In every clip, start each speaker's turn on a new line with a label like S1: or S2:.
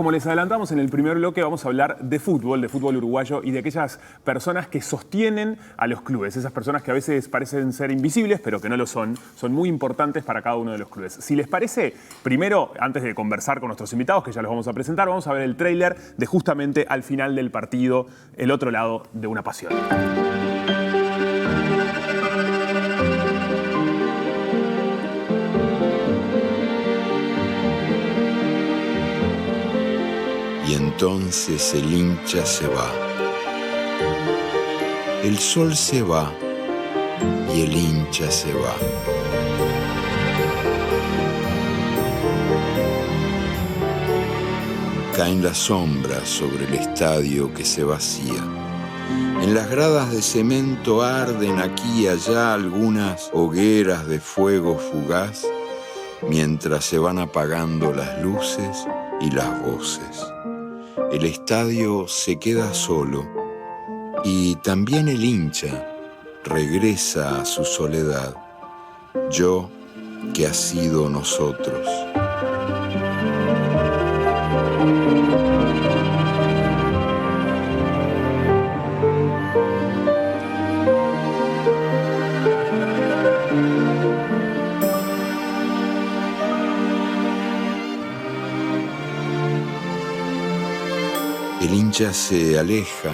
S1: Como les adelantamos en el primer bloque, vamos a hablar de fútbol uruguayo y de aquellas personas que sostienen a los clubes. Esas personas que a veces parecen ser invisibles, pero que no lo son. Son muy importantes para cada uno de los clubes. Si les parece, primero, antes de conversar con nuestros invitados, que ya los vamos a presentar, vamos a ver el tráiler de justamente al final del partido, el otro lado de una pasión.
S2: Y entonces el hincha se va. El sol se va y el hincha se va. Caen las sombras sobre el estadio que se vacía. En las gradas de cemento arden aquí y allá algunas hogueras de fuego fugaz, mientras se van apagando las luces y las voces. El estadio se queda solo y también el hincha regresa a su soledad, yo que ha sido nosotros. El hincha se aleja,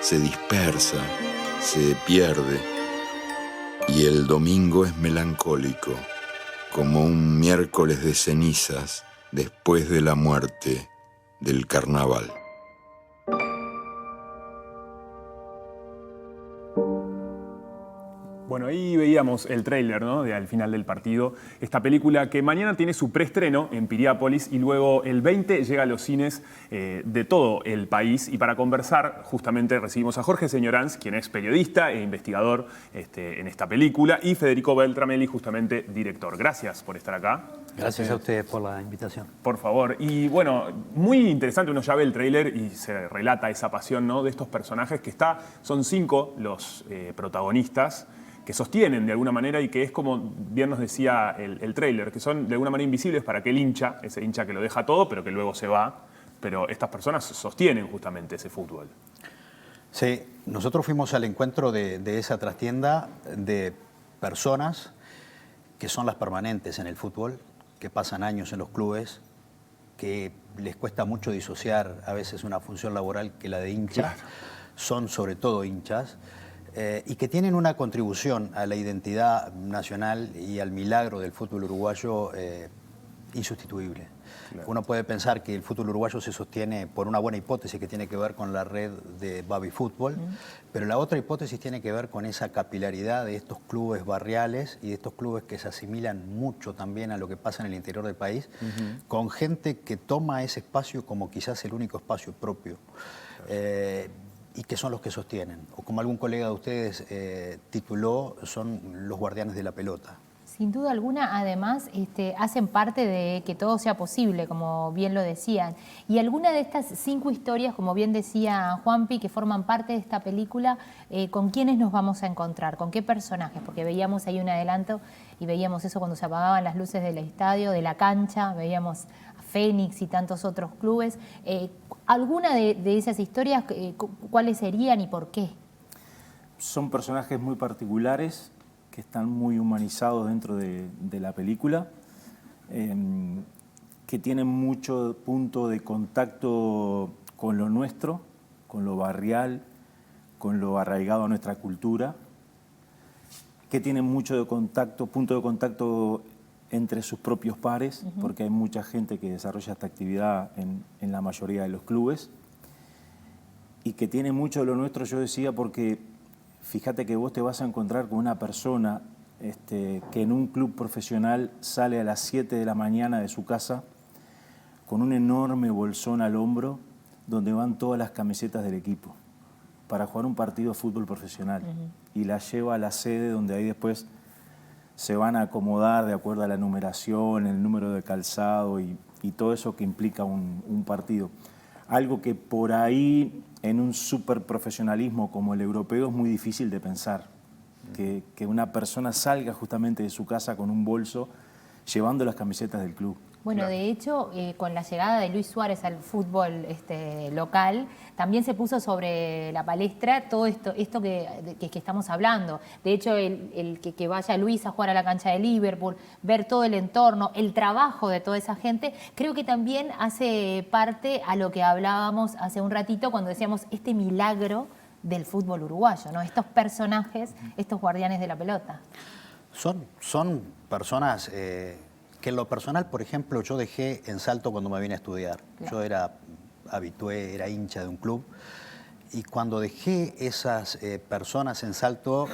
S2: se dispersa, se pierde, y el domingo es melancólico, como un miércoles de cenizas después de la muerte del carnaval.
S1: Bueno, ahí veíamos el tráiler, ¿no?, de Al final del partido. Esta película que mañana tiene su preestreno en Piriápolis y luego el 20 llega a los cines de todo el país. Y para conversar, justamente recibimos a Jorge Señoranz, quien es periodista e investigador en esta película, y Federico Beltramelli, justamente director. Gracias por estar acá.
S3: Gracias a ustedes por la invitación.
S1: Por favor. Y bueno, muy interesante, uno ya ve el tráiler y se relata esa pasión, ¿no?, de estos personajes que son 5 los protagonistas, que sostienen de alguna manera y que es como bien nos decía el tráiler, que son de alguna manera invisibles para aquel hincha, ese hincha que lo deja todo pero que luego se va, pero estas personas sostienen justamente ese fútbol.
S3: Sí, nosotros fuimos al encuentro de esa trastienda de personas que son las permanentes en el fútbol, que pasan años en los clubes, que les cuesta mucho disociar a veces una función laboral que la de hincha, claro. Son sobre todo hinchas, y que tienen una contribución a la identidad nacional y al milagro del fútbol uruguayo insustituible. Claro. Uno puede pensar que el fútbol uruguayo se sostiene por una buena hipótesis que tiene que ver con la red de Baby Fútbol, pero la otra hipótesis tiene que ver con esa capilaridad de estos clubes barriales y de estos clubes que se asimilan mucho también a lo que pasa en el interior del país, con gente que toma ese espacio como quizás el único espacio propio. Claro. Y que son los que sostienen, o como algún colega de ustedes tituló, son los guardianes de la pelota.
S4: Sin duda alguna, además, hacen parte de que todo sea posible, como bien lo decían. Y alguna de estas 5 historias, como bien decía Juanpi, que forman parte de esta película, ¿con quiénes nos vamos a encontrar? ¿Con qué personajes? Porque veíamos ahí un adelanto y veíamos eso cuando se apagaban las luces del estadio, de la cancha, veíamos a Fénix y tantos otros clubes. ¿Alguna de esas historias, cuáles serían y por qué?
S5: Son personajes muy particulares, que están muy humanizados dentro de la película, que tienen mucho punto de contacto con lo nuestro, con lo barrial, con lo arraigado a nuestra cultura, que tienen mucho punto de contacto entre sus propios pares, porque hay mucha gente que desarrolla esta actividad en la mayoría de los clubes, y que tiene mucho de lo nuestro, yo decía, porque fíjate que vos te vas a encontrar con una persona que en un club profesional sale a las 7 de la mañana de su casa con un enorme bolsón al hombro donde van todas las camisetas del equipo para jugar un partido de fútbol profesional y la lleva a la sede donde ahí después se van a acomodar de acuerdo a la numeración, el número de calzado y todo eso que implica un partido. Algo que por ahí en un superprofesionalismo como el europeo es muy difícil de pensar, que una persona salga justamente de su casa con un bolso llevando las camisetas del club.
S4: Bueno,
S1: Claro.
S4: de hecho, con la llegada de Luis Suárez al fútbol local, también se puso sobre la palestra todo esto que estamos hablando. De hecho, el que vaya Luis a jugar a la cancha de Liverpool, ver todo el entorno, el trabajo de toda esa gente, creo que también hace parte a lo que hablábamos hace un ratito cuando decíamos este milagro del fútbol uruguayo, ¿no? Estos personajes, estos guardianes de la pelota.
S3: Son personas que en lo personal, por ejemplo, yo dejé en Salto cuando me vine a estudiar.
S4: Claro.
S3: Yo era habitué, era hincha de un club. Y cuando dejé esas personas en Salto,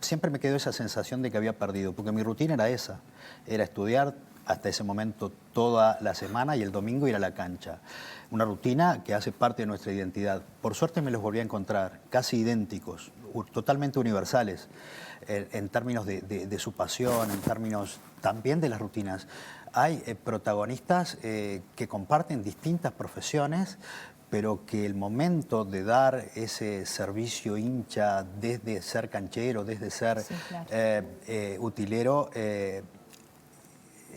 S3: siempre me quedó esa sensación de que había perdido, porque mi rutina era esa, era estudiar hasta ese momento toda la semana y el domingo ir a la cancha. Una rutina que hace parte de nuestra identidad. Por suerte me los volví a encontrar, casi idénticos, totalmente universales, en términos de su pasión, en términos también de las rutinas. Hay protagonistas que comparten distintas profesiones, pero que el momento de dar ese servicio hincha desde ser canchero, desde ser
S4: Sí, claro.
S3: utilero,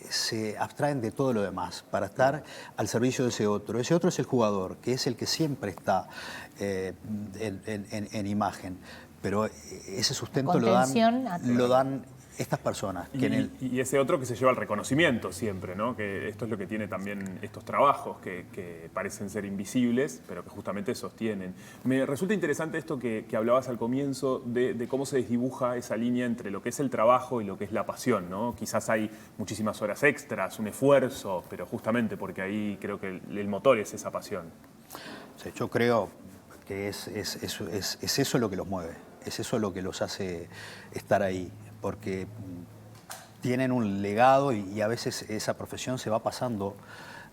S3: se abstraen de todo lo demás para estar al servicio de ese otro. Ese otro es el jugador, que es el que siempre está en imagen. Pero ese sustento
S4: Contención a todo.
S3: lo dan estas personas. Que
S1: Y ese otro que se lleva el reconocimiento siempre, ¿no? Que esto es lo que tiene también estos trabajos que parecen ser invisibles, pero que justamente sostienen. Me resulta interesante esto que hablabas al comienzo de cómo se desdibuja esa línea entre lo que es el trabajo y lo que es la pasión, ¿no? Quizás hay muchísimas horas extras, un esfuerzo, pero justamente porque ahí creo que el motor es esa pasión.
S3: Sí, yo creo que es eso lo que los mueve, es eso lo que los hace estar ahí, porque tienen un legado y a veces esa profesión se va pasando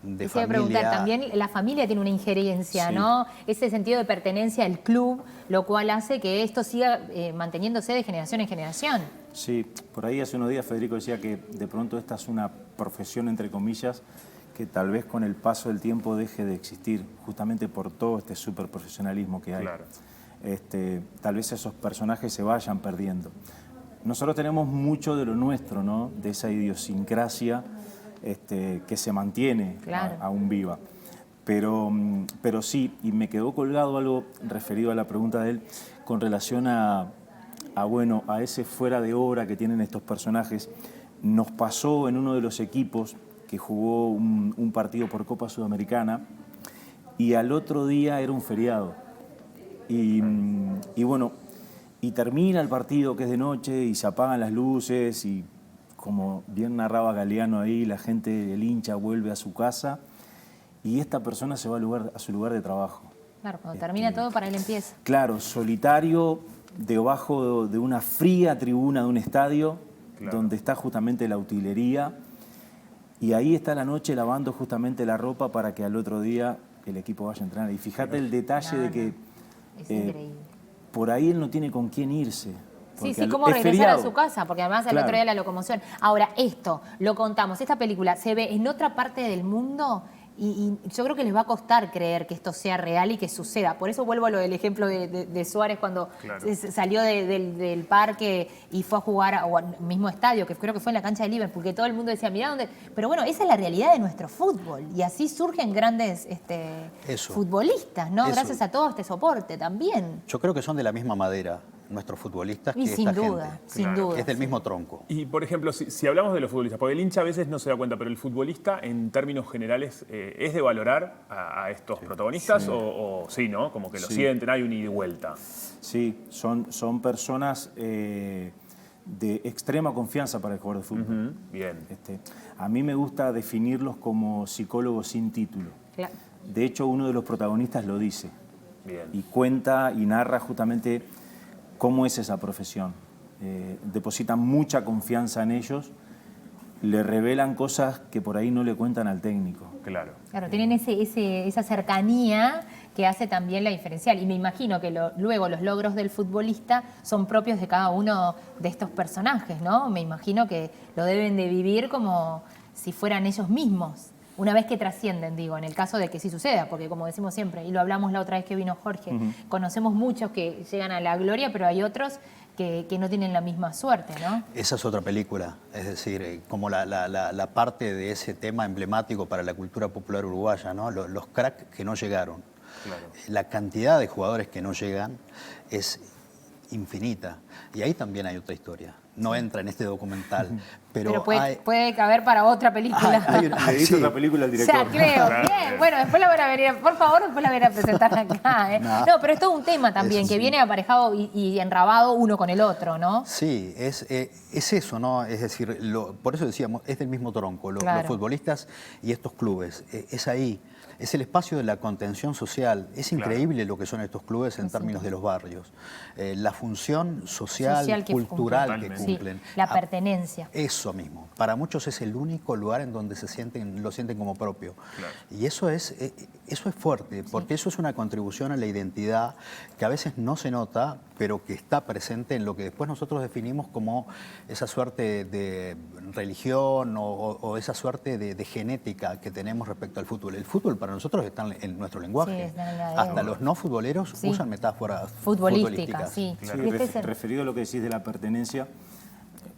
S3: de
S4: Te iba a
S3: familia.
S4: preguntar, también la familia tiene una injerencia,
S3: Sí.
S4: ¿no? Ese sentido de pertenencia al club, lo cual hace que esto siga manteniéndose de generación en generación.
S5: Sí, por ahí hace unos días Federico decía que de pronto esta es una profesión, entre comillas, que tal vez con el paso del tiempo deje de existir, justamente por todo este superprofesionalismo que hay.
S1: Claro.
S5: Tal vez esos personajes se vayan perdiendo. Nosotros tenemos mucho de lo nuestro, ¿no? De esa idiosincrasia que se mantiene
S4: Claro.
S5: aún viva. Pero sí, y me quedó colgado algo referido a la pregunta de él con relación a ese fuera de obra que tienen estos personajes. Nos pasó en uno de los equipos que jugó un partido por Copa Sudamericana y al otro día era un feriado. Y bueno, y termina el partido que es de noche y se apagan las luces y como bien narraba Galeano ahí, la gente, el hincha vuelve a su casa y esta persona se va a su lugar de trabajo.
S4: Claro, cuando termina todo, para él empieza.
S5: Claro, solitario, debajo de una fría tribuna de un estadio,
S1: Claro.
S5: donde está justamente la utilería, y ahí está la noche lavando justamente la ropa para que al otro día el equipo vaya a entrenar. Y fíjate el detalle de que
S4: Es increíble.
S5: por ahí él no tiene con quién irse.
S4: Sí,
S5: porque
S4: cómo
S5: es
S4: regresar a
S5: feriado.
S4: su casa, porque además al
S5: Claro.
S4: otro día la locomoción. Ahora, esto, lo contamos, esta película se ve en otra parte del mundo y yo creo que les va a costar creer que esto sea real y que suceda. Por eso vuelvo a lo del ejemplo de Suárez cuando
S1: Claro.
S4: salió del parque y fue a jugar al mismo estadio, que creo que fue en la cancha de Liverpool, porque todo el mundo decía, mirá dónde... Pero bueno, esa es la realidad de nuestro fútbol y así surgen grandes
S3: Eso.
S4: futbolistas, ¿no?
S3: Eso.
S4: Gracias a todo este soporte también.
S3: Yo creo que son de la misma madera nuestros futbolistas
S4: Y
S3: que
S4: sin
S3: esta
S4: duda,
S3: gente.
S4: sin
S1: Claro.
S4: duda.
S3: Es del mismo tronco.
S1: Y, por ejemplo, si hablamos de los futbolistas, porque el hincha a veces no se da cuenta, pero el futbolista, en términos generales, ¿es de valorar a estos protagonistas o sí, ¿no? Como que lo
S5: Sí.
S1: sienten, hay un ida y vuelta.
S5: Sí, son personas de extrema confianza para el jugador de fútbol.
S1: Bien.
S5: A mí me gusta definirlos como psicólogos sin título.
S4: Claro.
S5: De hecho, uno de los protagonistas lo dice
S1: Bien.
S5: y cuenta y narra justamente cómo es esa profesión. Depositan mucha confianza en ellos, le revelan cosas que por ahí no le cuentan al técnico.
S1: Claro.
S4: Claro, tienen esa cercanía que hace también la diferencial. Y me imagino que luego los logros del futbolista son propios de cada uno de estos personajes, ¿no? Me imagino que lo deben de vivir como si fueran ellos mismos. Una vez que trascienden, digo, en el caso de que sí suceda, porque como decimos siempre, y lo hablamos la otra vez que vino Jorge, conocemos muchos que llegan a la gloria, pero hay otros que no tienen la misma suerte, ¿no?
S3: Esa es otra película, es decir, como la parte de ese tema emblemático para la cultura popular uruguaya, ¿no? Los cracks que no llegaron.
S1: Claro.
S3: La cantidad de jugadores que no llegan es infinita. Y ahí también hay otra historia. No entra en este documental, pero
S4: puede caber para otra película.
S5: Le hizo otra película al director.
S4: Ya, creo. Bien, bueno, después la van a venir, por favor, después la van a presentar acá. No, pero es todo un tema también, que viene aparejado y enrabado uno con el otro, ¿no?
S3: Sí, es eso, ¿no? Es decir, por eso decíamos, es del mismo tronco, los futbolistas y estos clubes. Es ahí. Es el espacio de la contención social. Es increíble lo que son estos clubes en términos de los barrios. La función social cultural que cumplen.
S4: Sí, la pertenencia.
S3: Eso mismo. Para muchos es el único lugar en donde lo sienten como propio. Claro. Y eso es fuerte, porque eso es una contribución a la identidad que a veces no se nota, pero que está presente en lo que después nosotros definimos como esa suerte de religión o esa suerte de genética que tenemos respecto al fútbol. El fútbol para nosotros está en nuestro lenguaje.
S4: Sí,
S3: hasta los no futboleros usan metáforas futbolísticas.
S4: Sí.
S5: Referido a lo que decís de la pertenencia,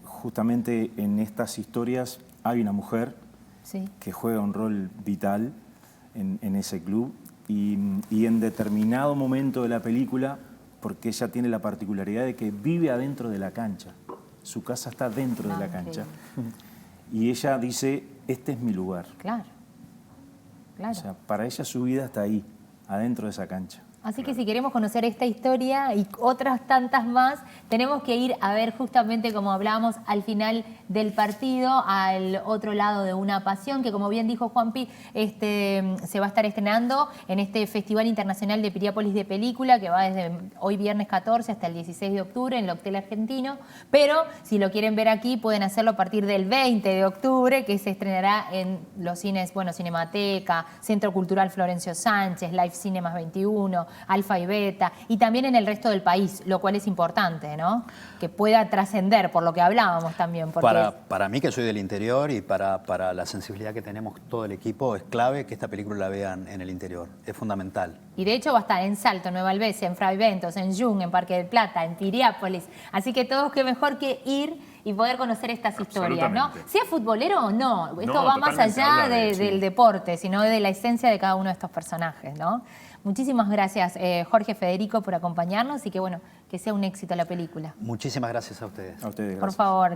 S5: justamente en estas historias hay una mujer que juega un rol vital en ese club y en determinado momento de la película, porque ella tiene la particularidad de que vive adentro de la cancha. Su casa está dentro de la cancha. Y ella dice, este es mi lugar.
S4: Claro.
S5: O sea, para ella su vida está ahí, adentro de esa cancha.
S4: Así que si queremos conocer esta historia y otras tantas más, tenemos que ir a ver justamente, como hablábamos, al final del partido, al otro lado de Una Pasión, que como bien dijo Juanpi, se va a estar estrenando en este Festival Internacional de Piriápolis de Película, que va desde hoy viernes 14 hasta el 16 de octubre en el Hotel Argentino. Pero si lo quieren ver aquí, pueden hacerlo a partir del 20 de octubre, que se estrenará en los cines, bueno, Cinemateca, Centro Cultural Florencio Sánchez, Live Cinemas 21, Alfa y Beta, y también en el resto del país, lo cual es importante, ¿no? Que pueda trascender, por lo que hablábamos también. Porque
S3: para mí, que soy del interior, y para la sensibilidad que tenemos todo el equipo, es clave que esta película la vean en el interior. Es fundamental.
S4: Y de hecho va a estar en Salto, Nueva Albesia, en Fraiventos, en Jung, en Parque del Plata, en Piriápolis. Así que todos qué mejor que ir y poder conocer estas historias, ¿no? Sea futbolero o no, esto va más allá del deporte, sino de la esencia de cada uno de estos personajes, ¿no? Muchísimas gracias, Jorge, Federico, por acompañarnos y que, bueno, que sea un éxito la película.
S3: Muchísimas gracias a ustedes.
S5: A ustedes, gracias.
S4: Por favor.